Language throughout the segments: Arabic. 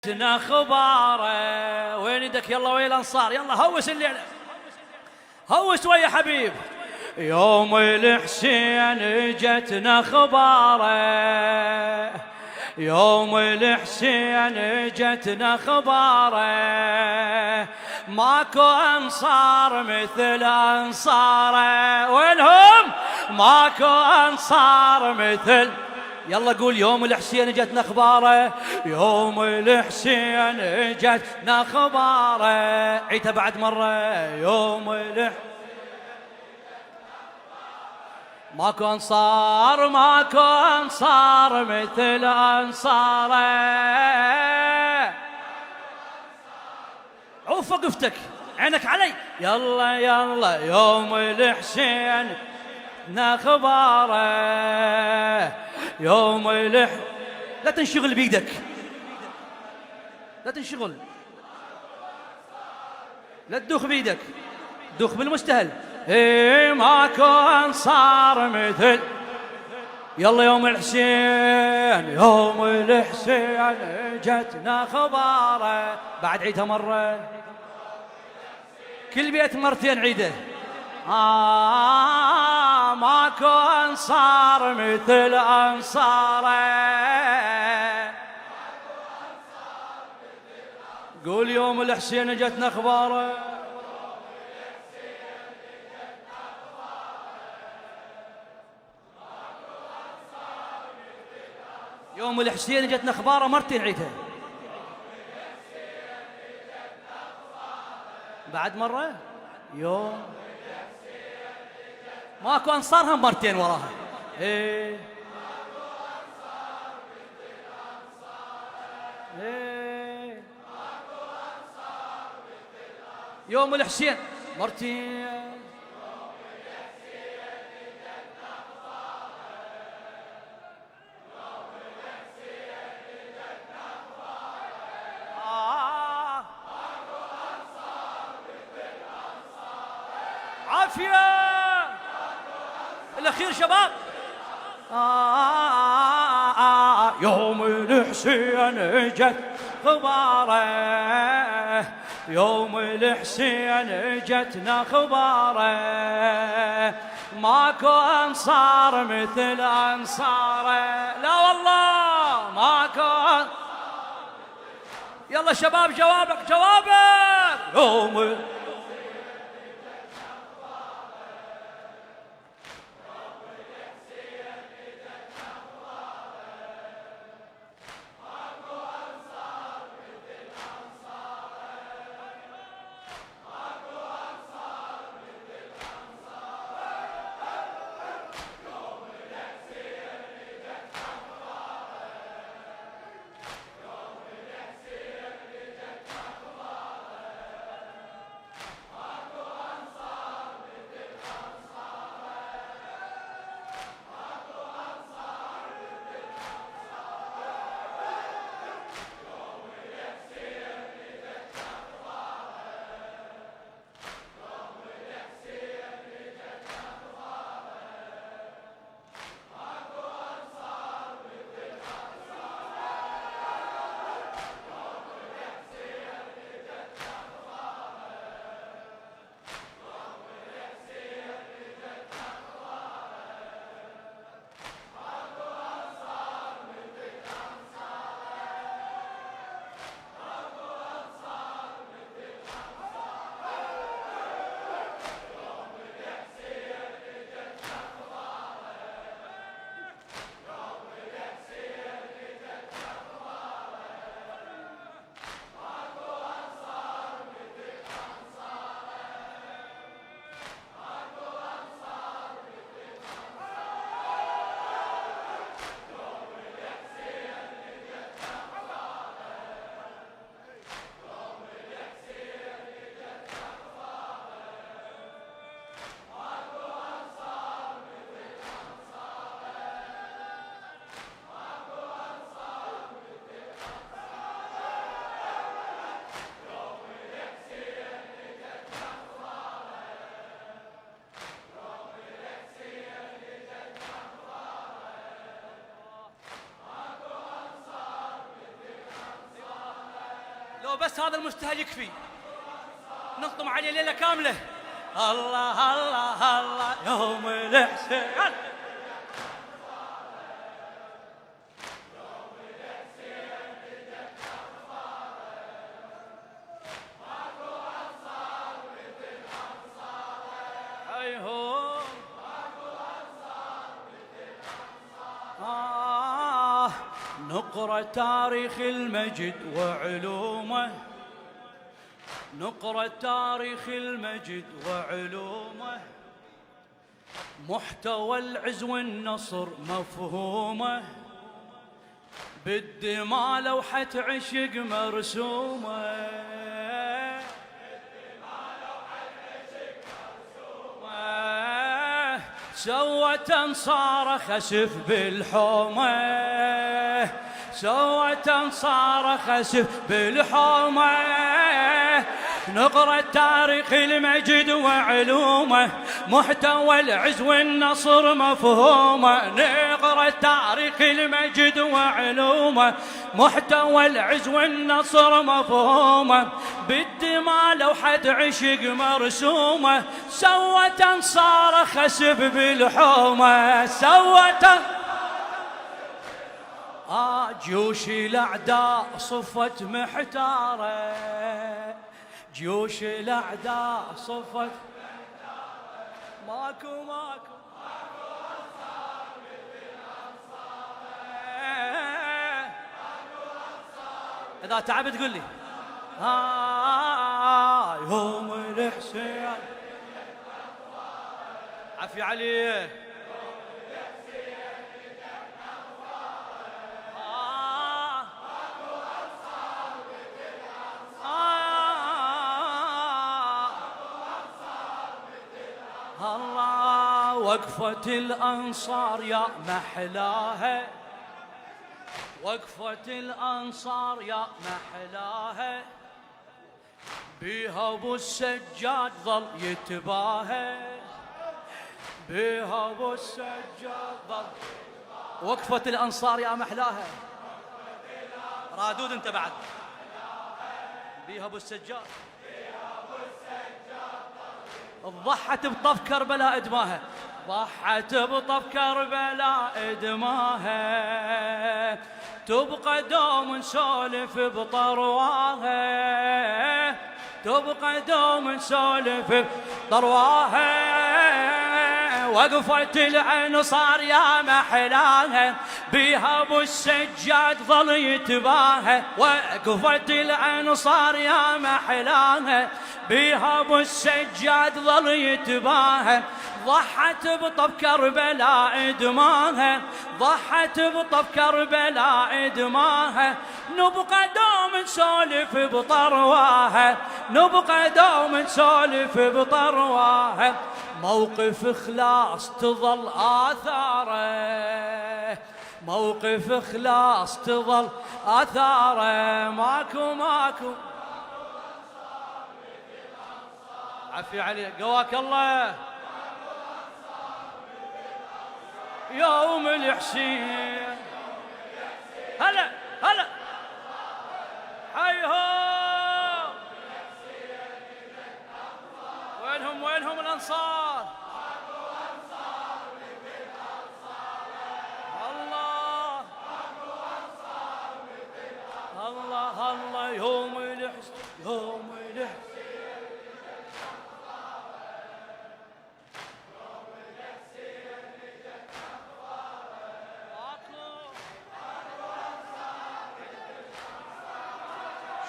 جتنا خباره. وين يدك يلا ويا الانصار، يلا هوس الليله، هوس ويا حبيب. يوم الحسين جتنا خباره، يوم الحسين جتنا خباره، ماكو انصار مثل انصاره. وينهم؟ ماكو انصار مثل. يلا قول يوم الحسين جتنا خباره، يوم الحسين جتنا خباره. عيتها بعد مره. يوم الحسين ماكو انصار، ماكو انصار مثل انصاره. عوف وقفتك، عينك علي. يلا يلا يوم الحسين نخباره، يوم لا تنشغل بيدك، لا تنشغل، لا تدوخ بيدك، دوخ بالمستهل. ايه ماكو انصار مثل. يلا يوم الحسين، يوم الحسين جتنا خباره. بعد عيدها مره، كل بيت مرتين عيده. ماكو انصار مثل انصاره. قول يوم الحسين جتنا خباره، يوم الحسين جتنا خباره مرتين عيدها. بعد مره يوم ماكو انصارها مرتين وراها. ايه ايه يوم الحسين مرتين. عافية الأخير شباب. يوم الحسين جت خباره، يوم الحسين جتنا خباره، ماكو أنصار مثل أنصاره. لا والله ماكو. يلا شباب جوابك جوابك. يوم لو بس هذا المستهل يكفي نقطم عليه ليلة كاملة. الله الله الله يوم الحسين. نقرأ تاريخ المجد وعلومه، نقرأ تاريخ المجد وعلومه، محتوى العز والنصر مفهومه، بالدماء لوحة عشق مرسومه، سوت انصار خسف بالحومه، سوت انصار خسف بالحومه، نقرأ تاريخ المجد وعلومه، محتوى العز والنصر مفهومه، نقرأ تاريخ المجد وعلومه، محتوى العز والنصر مفهومه، بالدماء لوحة عشق مرسومه، سوت انصار خسف بالحومه، سوت جيوش الاعداء صفت محتاره، جيوش الاعداء صفت ماكو ماكو انصار مثل انصاره، اذا تعبت قل لي يوم الحسين عفي عليه. الله وقفة الأنصار يا محلاها، وقفة الأنصار يا محلاها، بيها ابو السجاد ظل يتباهى، بيها ابو السجاد ظل. وقفة الأنصار يا محلاها، رادود انت بعد. بيها ابو السجاد، ضحت بطف كربلاء ادماها، ضحت بطف كربلاء ادماها، تبقى دوم نسولف بطرواها، تبقى دوم نسولف بطرواها، وقفت الأنصار يا محلاها، بيها ابو السجاد ظل يتباهى، وقفت الأنصار يا محلاها، بيها ابو السجاد ظل يتباهى، ضحت بطف كربلاء ادماها، ضحت بطف كربلاء ادماها، نبقى دوم نسولف بطرواها، نبقى دوم نسولف بطرواها، موقف اخلاص تظل آثاره، موقف اخلاص تظل آثاره، ماكو ماكو عفي عليك قواك الله. يوم الحسين هلا هلا حيهم، وينهم وينهم الأنصار؟ الله الله الله يوم الحسين، يوم الحسين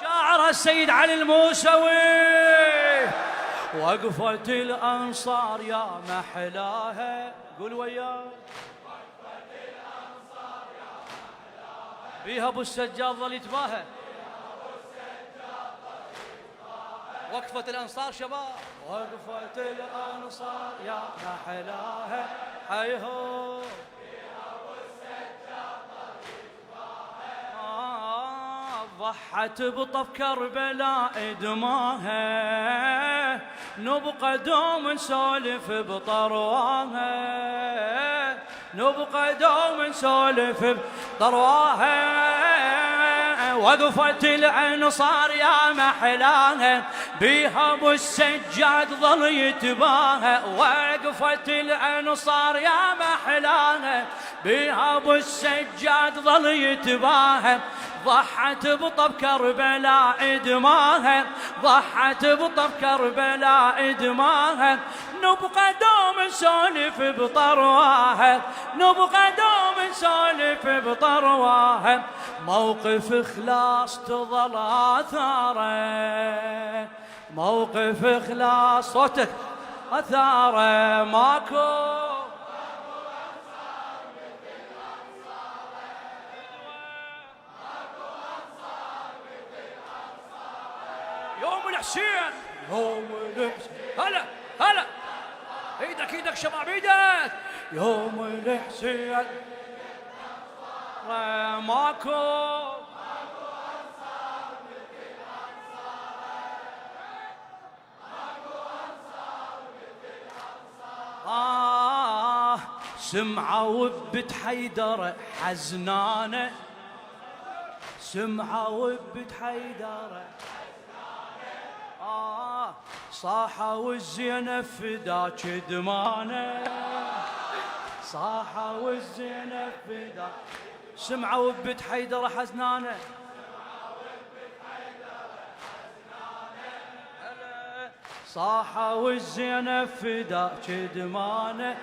شاعر السيد علي الموسوي، وقفة الأنصار يا محلاها، قول وياي، وقفة الأنصار يا محلاها، بيها ابو السجاد ظل يتباهى، وقفة الأنصار شباب، وقفة الأنصار يا محلاها حيهو، ضحت بطف كربلاء دماها، نبقى دوم نسولف بطرواها، نبقى دوم نسولف بطرواها، وقفة الأنصار يا محلاها بيها ابو السجاد ظل يتباهى. وقفة الأنصار يا محلاها بيها ابو السجاد ظل يتباهى. ضحت بطب كربلاء ادماها ضحت بطب كربلاء ادماها. نبقى دوم نسولف بطرواها نبقى دوم نسولف بطرواها. موقف إخلاص تظل آثاره موقف إخلاص صوتك أثاره. ماكو يوم الحسين يوم الحسين. هلا هلا ايدك ايدك شباب ايدك. يوم الحسين ماكو سمعوا بنت حيدر حزنانه سمعوا بنت حيدر صاحوا الزينب فداك دمانه صاحوا الزينب فداك. سمعوا بنت حيدر حزنانه صاحوا الزينب فداك دمانه.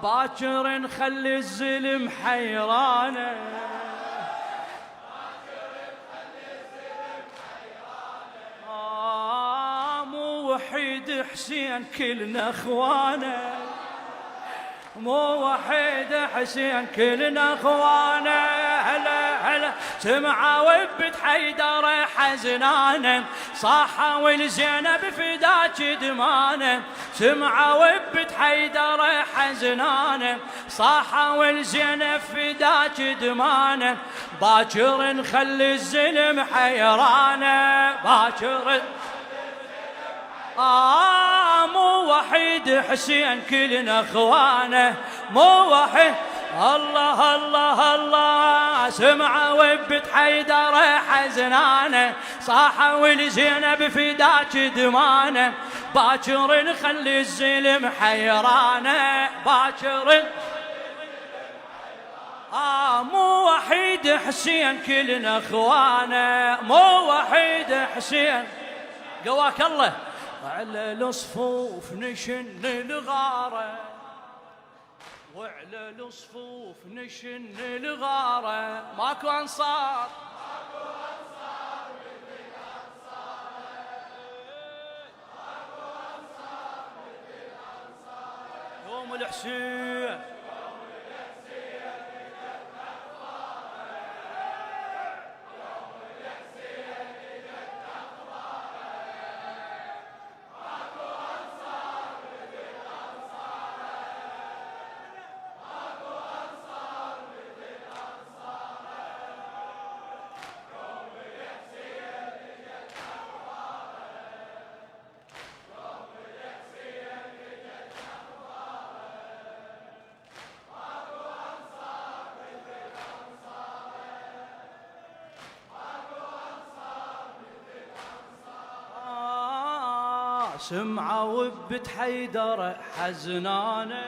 باكر نخلي الزلم حيرانه مو وحيد حسين كلنا اخوانه مو وحيد حسين كلنا اخوانه. هلا هلا سمعوا بنت حيدر حزنانه صاحوا الزينب فداك دمانه. سمعوا بنت حيدر حزنانه صاحوا الزينب فداك دمانه. باكر نخلي الزلم حيرانه باكر مو وحيد حسين كلنا اخوانه مو وحيد. الله الله الله سمعوا بنت حيدر حزنانه صاحوا الزينب فداك دمانه. باكر نخلي الزلم حيرانه باكر مو وحيد حسين كلنا اخوانه مو وحيد حسين. قواك الله. على الصفوف نشن الغاره وعلى الصفوف نشن الغاره. ماكو انصار ماكو انصار مثل الانصار ماكو انصار مثل الانصار. يوم الحسين سمعوا بنت حيدر حزنانه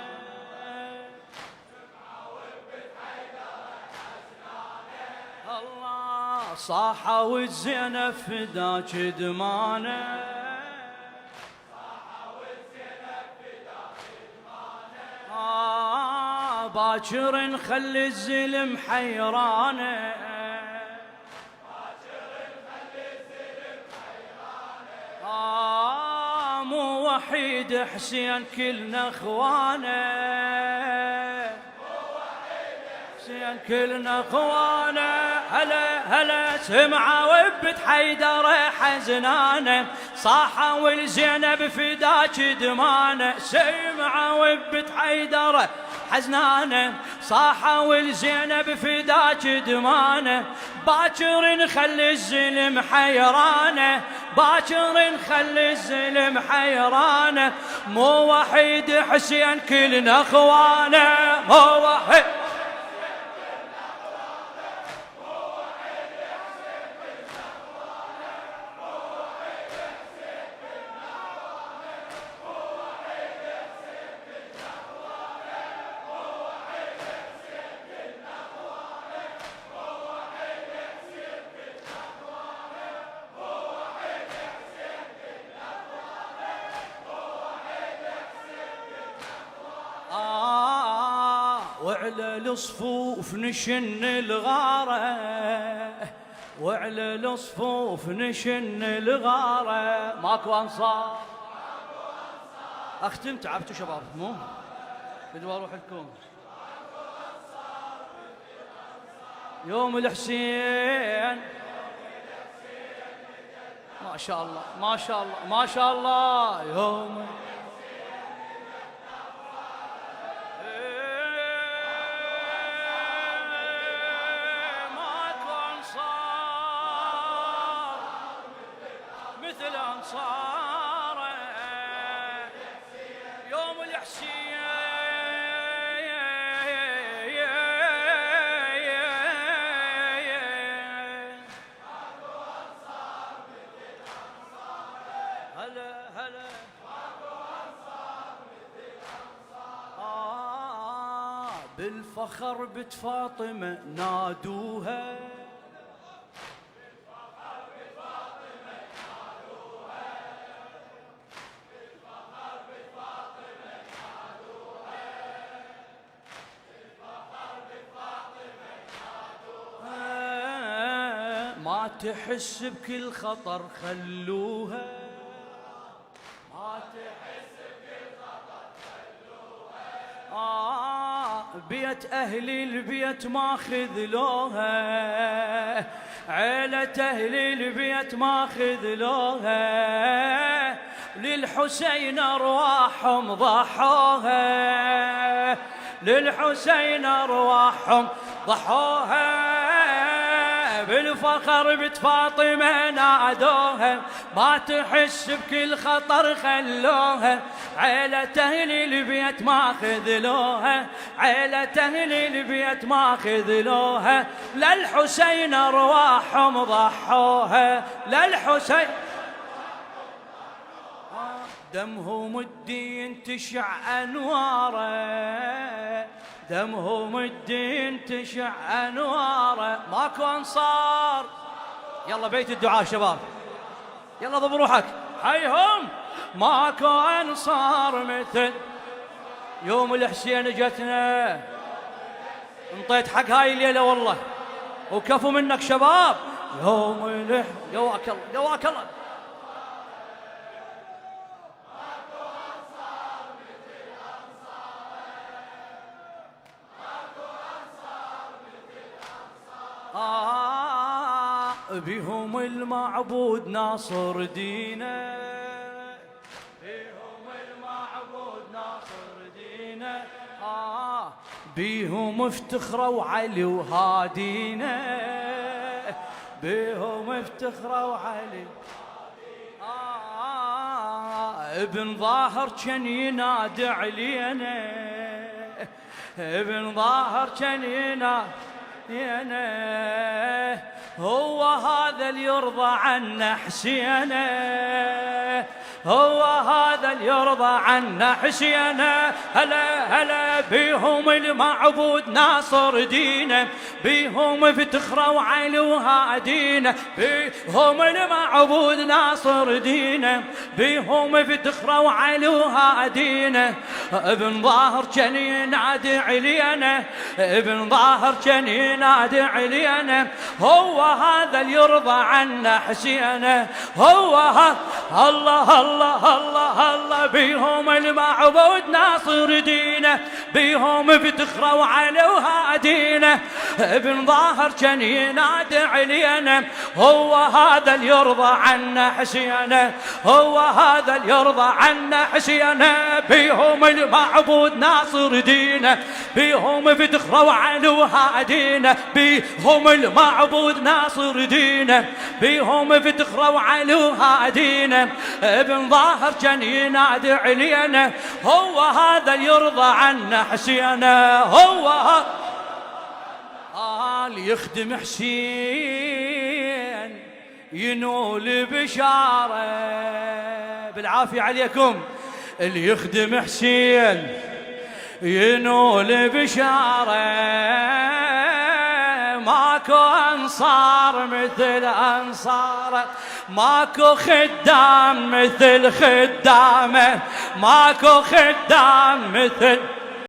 الله صاحوا الزينب فداك دمانه باكر نخلي الزلم حيرانه مو وحيد حسين كلنا اخوانه حسين كلنا اخوانه. هلا هلا سمعوا بنت حيدر حزنانه صاحوا الزينب فداك دمانه. سمعوا بنت حيدر حزنانه صاحوا الزينب فداك دمانه. باكر نخلي الزلم حيرانه باكر نخلي الزلم حيرانه. مو وحيد حسين كلنا اخوانه مو وحيد وعلى الصفوف نشن الغارة، وعلى الصفوف نشن الغارة. ماكو أنصار. أختم. تعبتوا شباب مو؟ بدي أروح لكم. يوم الحسين ما شاء الله ما شاء الله ما شاء الله. يوم ماكو أنصار مثل أنصاره. يوم الحسين بالفخر بنت فاطمة نادوها، ما تحس بكل خطر خلوها، ما تحس بكل خطر خلوها. بيت أهل البيت ما خذلوها، عيلة أهل البيت ما خذلوها، للحسين أرواحهم ضحوها، للحسين أرواحهم ضحوها. بالفخر بنت فاطمة نادوها، ما تحس بكل خطر خلوها، عيلة أهل البيت ما خذلوها، عيلة أهل البيت ما خذلوها، للحسين أرواحهم ضحوها، للحسين دمهم الدين تشع أنواره، دمهم الدين تشع أنواره. ماكو أنصار. يلا بيت الدعاء شباب، يلا ضب روحك حيهم. ماكو أنصار مثل يوم الحسين جتنا. انطيت حق هاي الليلة والله، وكفو منك شباب. يوم الحسين جواك الله جواك الله. بهم المعبود ناصر دينه، بهم المعبود ناصر دينه. بهم افتخروا علي وهادينا، بهم افتخروا علي. ابن ظاهر كان ينادي علينا، ابن ظاهر كان ينادي حسينه، هو هذا اللي يرضى عنا حسينه، هو هذا اللي يرضى عنا حسينه. هلا هلا بيهم المعبود ناصر دينه، بيهم افتخروا علي وهادينا، بيهم المعبود ناصر دينه، بيهم افتخروا علي وهادينا. ابن ظاهر كان ينادي علينا، ابن ظاهر كان ينادي علينا، هو هذا اللي يرضى عنا حسينه، هو هذا. الله الله الله الله بيهم المعبود ناصر دينه، بيهم افتخروا علي وهادينا. ابن ظاهر كان ينادي علينا، هو هذا اللي يرضى عنا حسينه، هو هذا اللي يرضى عنا حسينه. بيهم المعبود ناصر دينه، بيهم افتخروا علي وهادينا، بيهم المعبود ناصر دينه، بيهم افتخروا علي وهادينا. ابن ظاهر كان ينادي علينا، هو هذا اللي يرضى عنا حسينه، هو هذا اللي يخدم حسين ينول بشاره. بالعافية عليكم. اللي يخدم حسين ينول بشاره، ماكو أنصار مثل أنصاره، ماكو خدام مثل خدامه، ماكو خدام مثل